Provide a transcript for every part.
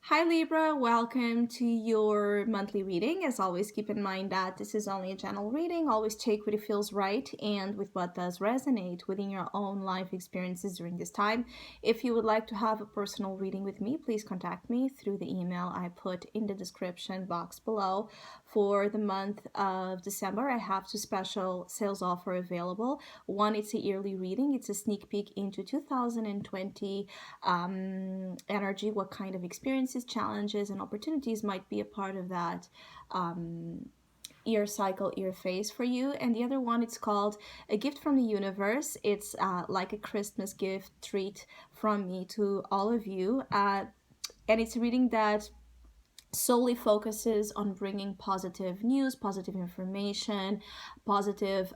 Hi Libra, welcome to your monthly reading. As always, keep in mind that this is only a general reading. Always take what it feels right and with what does resonate within your own life experiences during this time. If you would like to have a personal reading with me, please contact me through the email I put in the description box below. For the month of December, I have two special sales offers available. One, it's a yearly reading. It's a sneak peek into 2020 energy, what kind of experiences, challenges, and opportunities might be a part of that year cycle, year phase for you. And the other one, it's called A Gift from the Universe. It's like a Christmas gift treat from me to all of you. And it's a reading that solely focuses on bringing positive news, positive information, positive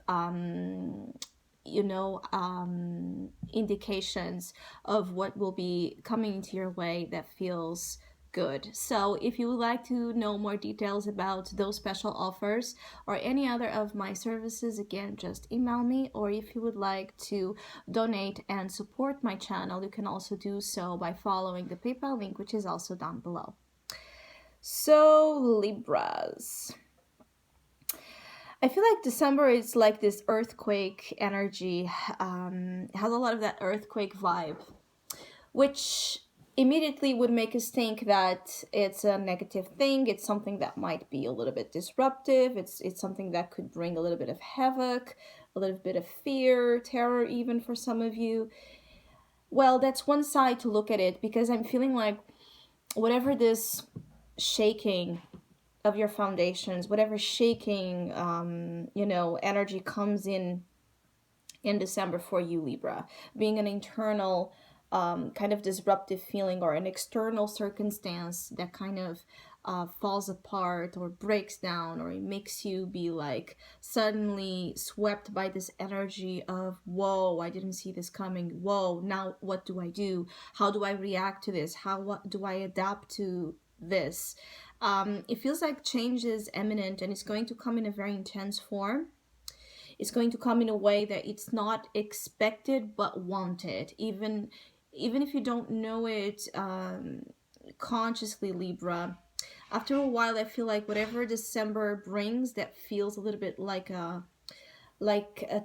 indications of what will be coming into your way that feels good. So if you would like to know more details about those special offers or any other of my services, again, just email me. Or if you would like to donate and support my channel, you can also do so by following the PayPal link, which is also down below. So Libras, I feel like December is like this earthquake energy. Has a lot of that earthquake vibe, which immediately would make us think that it's a negative thing. It's something that might be a little bit disruptive. It's something that could bring a little bit of havoc, a little bit of fear, terror, even for some of you. Well, that's one side to look at it, because I'm feeling like whatever this shaking of your foundations, whatever shaking energy comes in December for you, Libra, being an internal kind of disruptive feeling or an external circumstance that kind of falls apart or breaks down, or it makes you be like suddenly swept by this energy of, whoa, I didn't see this coming. Whoa, now what do I do? How do I react to this? What do I adapt to this? It feels like change is imminent, and it's going to come in a very intense form. It's going to come in a way that it's not expected but wanted, even if you don't know it consciously, Libra. After a while, I feel like whatever December brings that feels a little bit like a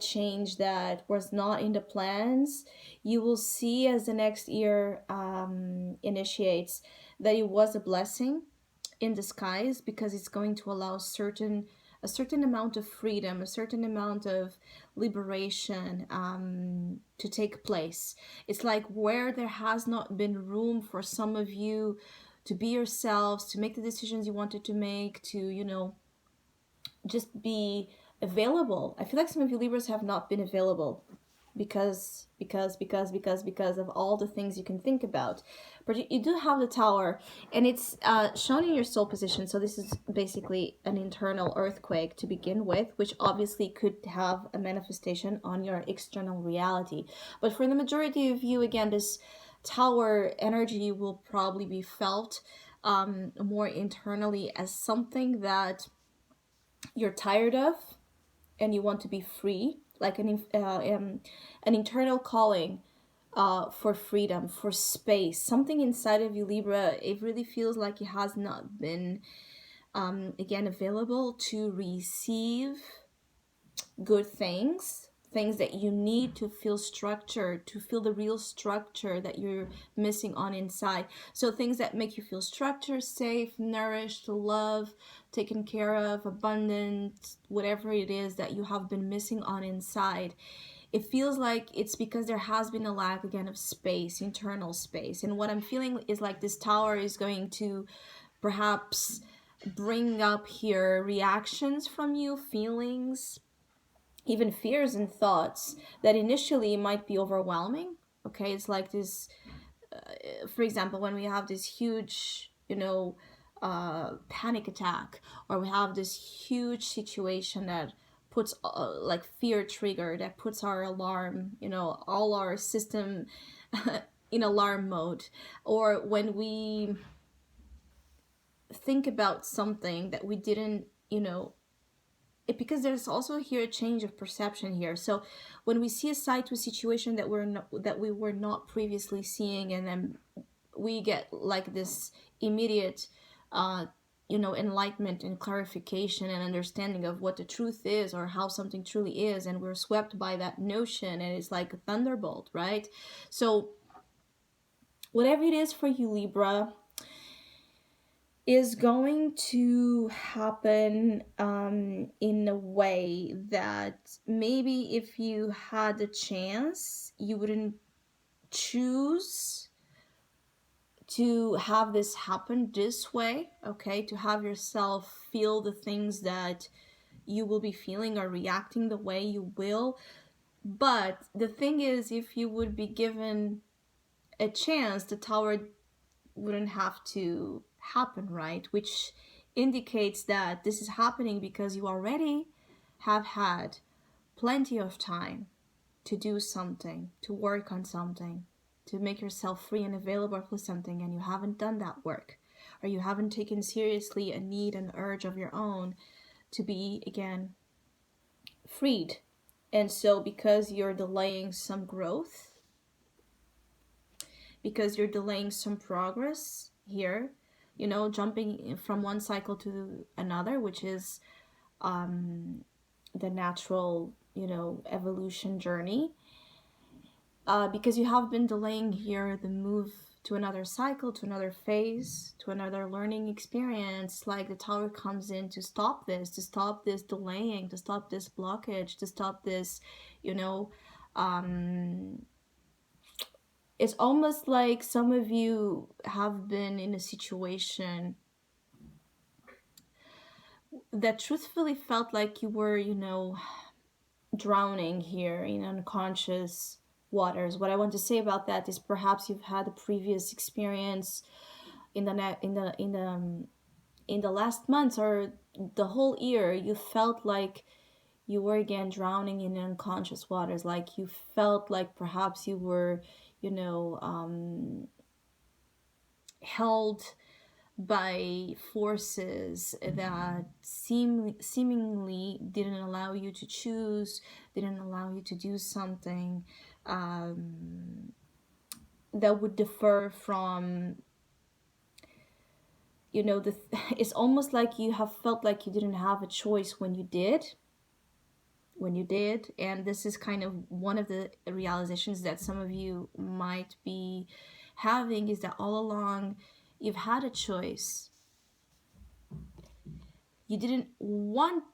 change that was not in the plans, you will see as the next year initiates that it was a blessing in disguise, because it's going to allow a certain amount of freedom, a certain amount of liberation to take place. It's like where there has not been room for some of you to be yourselves, to make the decisions you wanted to make, to just be available. I feel like some of you Libras have not been available because of all the things you can think about. But you do have the Tower, and it's shown in your soul position. So this is basically an internal earthquake to begin with, which obviously could have a manifestation on your external reality. But for the majority of you, again, this Tower energy will probably be felt more internally as something that you're tired of and you want to be free, like an internal calling for freedom, for space, something inside of you, Libra. It really feels like it has not been again available to receive good things that you need to feel structured, to feel the real structure that you're missing on inside. So things that make you feel structured, safe, nourished, loved, taken care of, abundant, whatever it is that you have been missing on inside. It feels like it's because there has been a lack again of space, internal space. And what I'm feeling is like this Tower is going to perhaps bring up here reactions from you, feelings, even fears and thoughts that initially might be overwhelming. Okay, it's like this, for example, when we have this huge, panic attack, or we have this huge situation that puts like fear trigger, that puts our alarm, all our system in alarm mode. Or when we think about something that we didn't, because there's also here a change of perception here. So when we see a side to a situation that we were not previously seeing, and then we get like this immediate enlightenment and clarification and understanding of what the truth is or how something truly is, and we're swept by that notion, and it's like a thunderbolt, right? So whatever it is for you, Libra, is going to happen in a way that maybe if you had a chance, you wouldn't choose to have this happen this way, okay? To have yourself feel the things that you will be feeling or reacting the way you will. But the thing is, if you would be given a chance, the tower wouldn't have to happen, right? Which indicates that this is happening because you already have had plenty of time to do something, to work on something, to make yourself free and available for something, and you haven't done that work, or you haven't taken seriously a need and urge of your own to be again freed. And so because you're delaying some growth, because you're delaying some progress here, jumping from one cycle to another, which is the natural, evolution journey, because you have been delaying here the move to another cycle, to another phase, to another learning experience. Like the tower comes in to stop this delaying, to stop this blockage, to stop this, it's almost like some of you have been in a situation that truthfully felt like you were, drowning here in unconscious waters. What I want to say about that is perhaps you've had a previous experience in the last months or the whole year. You felt like you were again drowning in unconscious waters, like you felt like perhaps you were, held by forces that seemingly didn't allow you to choose, didn't allow you to do something that would differ from, it's almost like you have felt like you didn't have a choice when you did. And this is kind of one of the realizations that some of you might be having, is that all along you've had a choice. You didn't want,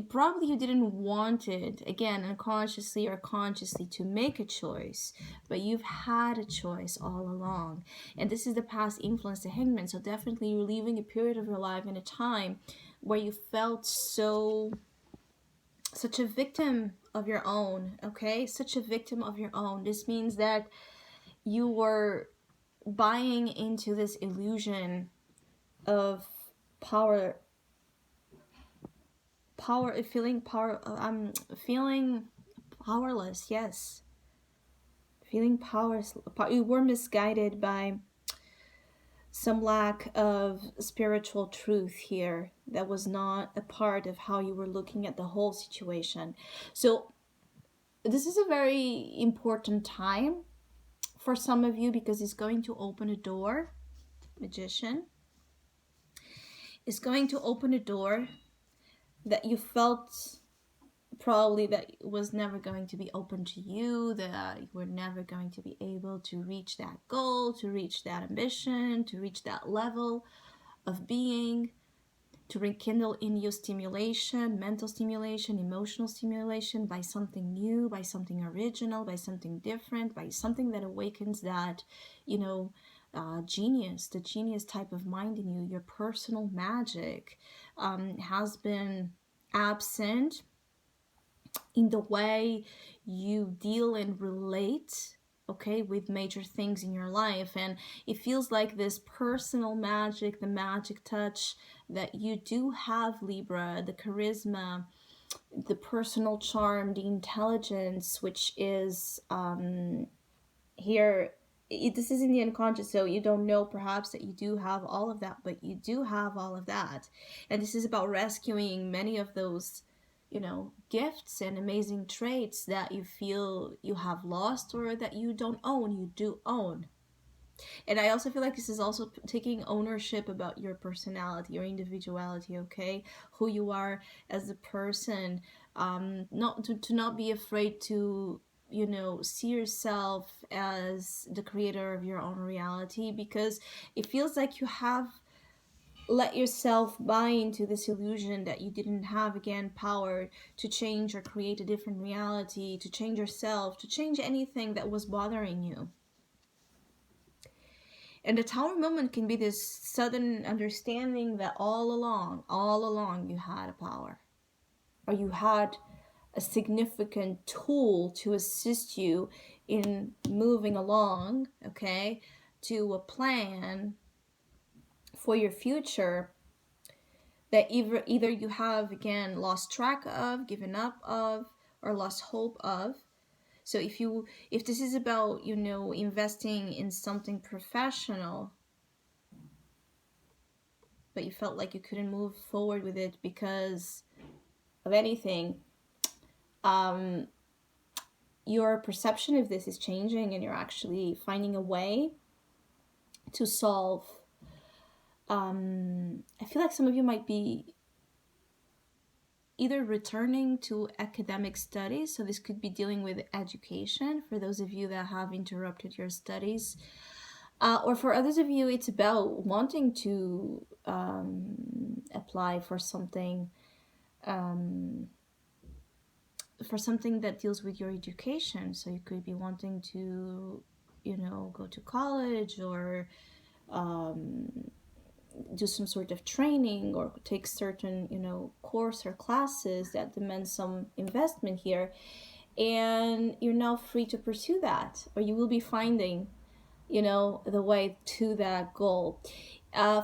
probably you didn't want it, again, unconsciously or consciously, to make a choice, but you've had a choice all along. And this is the past influence, the Hangman. So definitely you're leaving a period of your life in a time where you felt such a victim of your own, okay? Such a victim of your own. This means that you were buying into this illusion of power, feeling powerless, yes. Feeling powerless. You were misguided by some lack of spiritual truth here that was not a part of how you were looking at the whole situation. So this is a very important time for some of you because it's going to open a door. Magician is going to open a door that you felt probably that was never going to be open to you, that you were never going to be able to reach that goal, to reach that ambition, to reach that level of being, to rekindle in you stimulation, mental stimulation, emotional stimulation, by something new, by something original, by something different, by something that awakens that, genius, the genius type of mind in you. Your personal magic has been absent in the way you deal and relate, okay, with major things in your life. And it feels like this personal magic, the magic touch that you do have, Libra, the charisma, the personal charm, the intelligence, which is here. This is in the unconscious, so you don't know perhaps that you do have all of that, but you do have all of that. And this is about rescuing many of those, gifts and amazing traits that you feel you have lost or that you don't own. You do own. And I also feel like this is also taking ownership about your personality, your individuality, okay? Who you are as a person. Not to not be afraid to, see yourself as the creator of your own reality, because it feels like you have let yourself buy into this illusion that you didn't have, again, power to change or create a different reality, to change yourself, to change anything that was bothering you. And the tower moment can be this sudden understanding that all along you had a power, or you had a significant tool to assist you in moving along, okay, to a plan for your future that either you have, again, lost track of, given up of, or lost hope of. So if this is about, investing in something professional, but you felt like you couldn't move forward with it because of anything, um, your perception of this is changing, and you're actually finding a way to solve. I feel like some of you might be either returning to academic studies, so this could be dealing with education for those of you that have interrupted your studies, or for others of you, it's about wanting to apply for something that deals with your education. So you could be wanting to, go to college, or do some sort of training, or take certain, course or classes that demand some investment here. And you're now free to pursue that, or you will be finding, the way to that goal.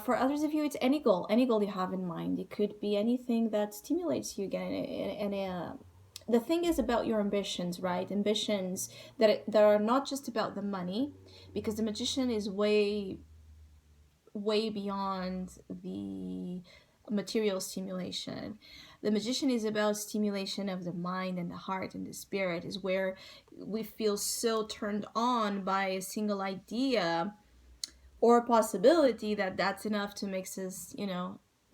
For others of you, it's any goal you have in mind. It could be anything that stimulates you again. And the thing is about your ambitions, right? Ambitions that are not just about the money, because the magician is way beyond the material stimulation. The magician is about stimulation of the mind and the heart and the spirit, is where we feel so turned on by a single idea or a possibility that that's enough to make us,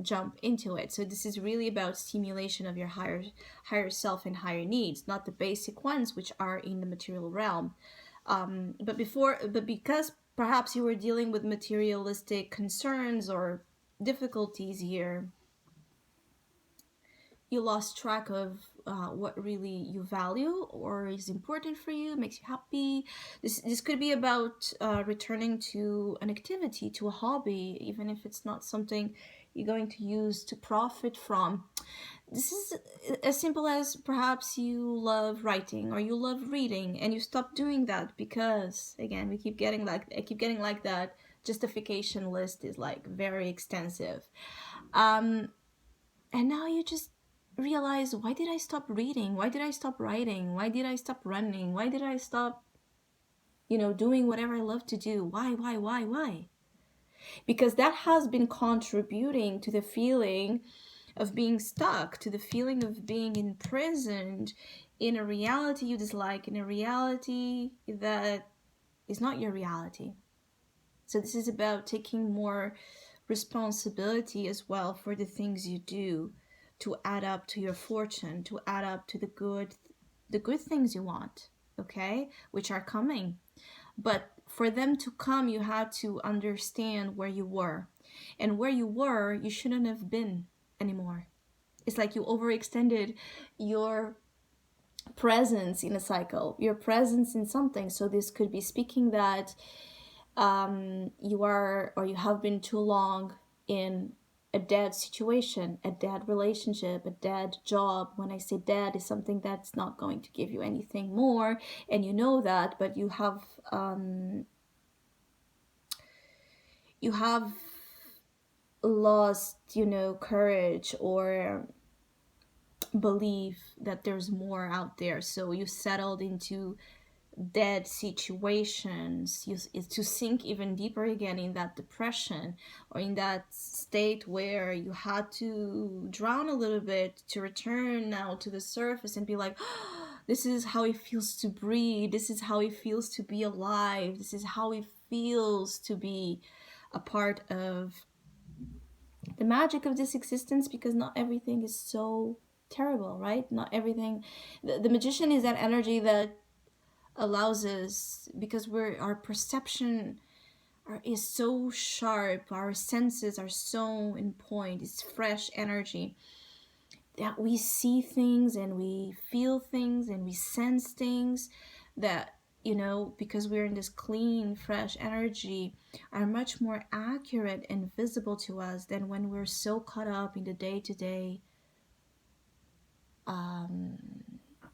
jump into it. So this is really about stimulation of your higher self and higher needs, not the basic ones which are in the material realm. But because perhaps you were dealing with materialistic concerns or difficulties here, you lost track of what really you value or is important for you, makes you happy. This could be about returning to an activity, to a hobby, even if it's not something you're going to use to profit from. This is as simple as perhaps you love writing or you love reading, and you stop doing that because, again, I keep getting like that justification list is like very extensive. And now you just realize, why did I stop reading? Why did I stop writing? Why did I stop running? Why did I stop, doing whatever I love to do? Why? Because that has been contributing to the feeling of being stuck, to the feeling of being imprisoned in a reality you dislike, in a reality that is not your reality. So this is about taking more responsibility as well for the things you do, to add up to your fortune, to add up to the good things you want, okay, which are coming. But for them to come, you had to understand where you were, and where you were, you shouldn't have been anymore. It's like you overextended your presence in a cycle, your presence in something. So this could be speaking that you are, or you have been too long in a dead situation, a dead relationship, a dead job. When I say dead, is something that's not going to give you anything more, and you know that, but you have lost, courage or belief that there's more out there. So you settled into dead situations, to sink even deeper again in that depression, or in that state where you had to drown a little bit to return now to the surface and be like, oh, this is how it feels to breathe, this is how it feels to be alive, this is how it feels to be a part of the magic of this existence, because not everything is so terrible, right? Not everything. The magician is that energy that allows us, because our perception is so sharp, our senses are so in point, it's fresh energy, that we see things and we feel things and we sense things that, because we're in this clean, fresh energy, are much more accurate and visible to us than when we're so caught up in the day-to-day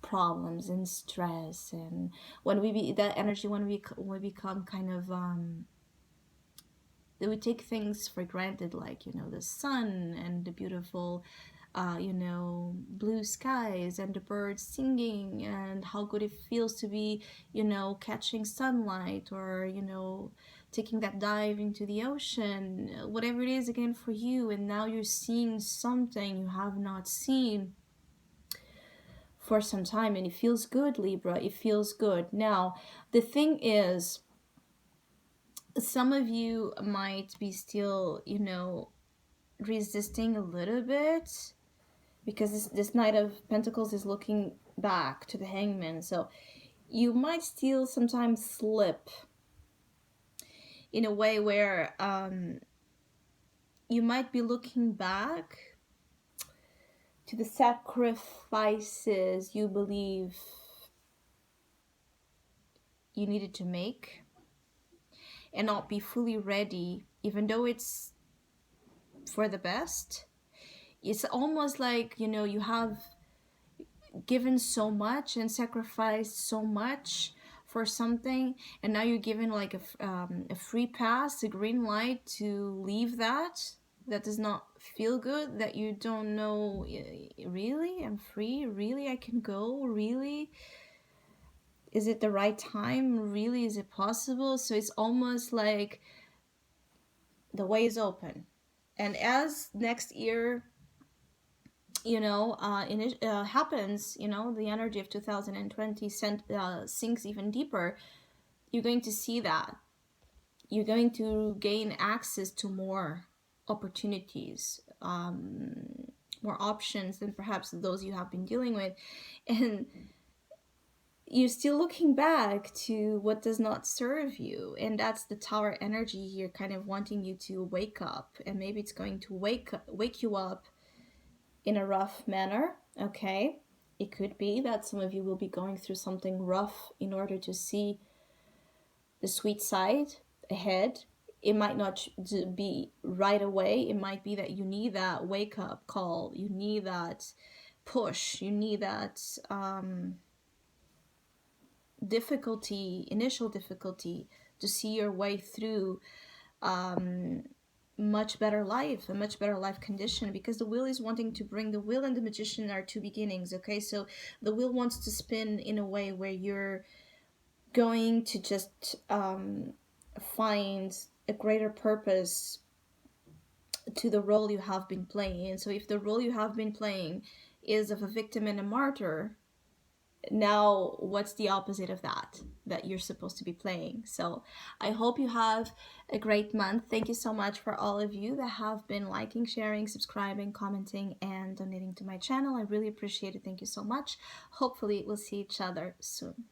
problems and stress. And when that energy, when we become kind of we take things for granted, like the sun and the beautiful blue skies and the birds singing, and how good it feels to be catching sunlight, or taking that dive into the ocean, whatever it is again for you. And now you're seeing something you have not seen for some time, and it feels good, Libra. It feels good. Now the thing is, some of you might be still resisting a little bit, because this Knight of Pentacles is looking back to the Hangman. So you might still sometimes slip in a way where you might be looking back to the sacrifices you believe you needed to make, and not be fully ready, even though it's for the best. It's almost like you have given so much and sacrificed so much for something, and now you're given like a free pass, a green light to leave that does not feel good, that you don't know, really, I'm free, really, I can go, really, is it the right time, really, is it possible? So it's almost like the way is open. And as next year happens, the energy of 2020 sinks even deeper, you're going to see that you're going to gain access to more opportunities, more options than perhaps those you have been dealing with. And you're still looking back to what does not serve you, and that's the Tower energy here, kind of wanting you to wake up. And maybe it's going to wake you up in a rough manner, okay? It could be that some of you will be going through something rough in order to see the sweet side ahead. It might not be right away. It might be that you need that wake up call. You need that push. You need that initial difficulty to see your way through much better life, a much better life condition, because the wheel is wanting to bring, the wheel and the magician are two beginnings, okay? So the wheel wants to spin in a way where you're going to just find a greater purpose to the role you have been playing. And so if the role you have been playing is of a victim and a martyr, now what's the opposite of that you're supposed to be playing? So I hope you have a great month. Thank you so much for all of you that have been liking, sharing, subscribing, commenting, and donating to my channel. I really appreciate it. Thank you so much. Hopefully we'll see each other soon.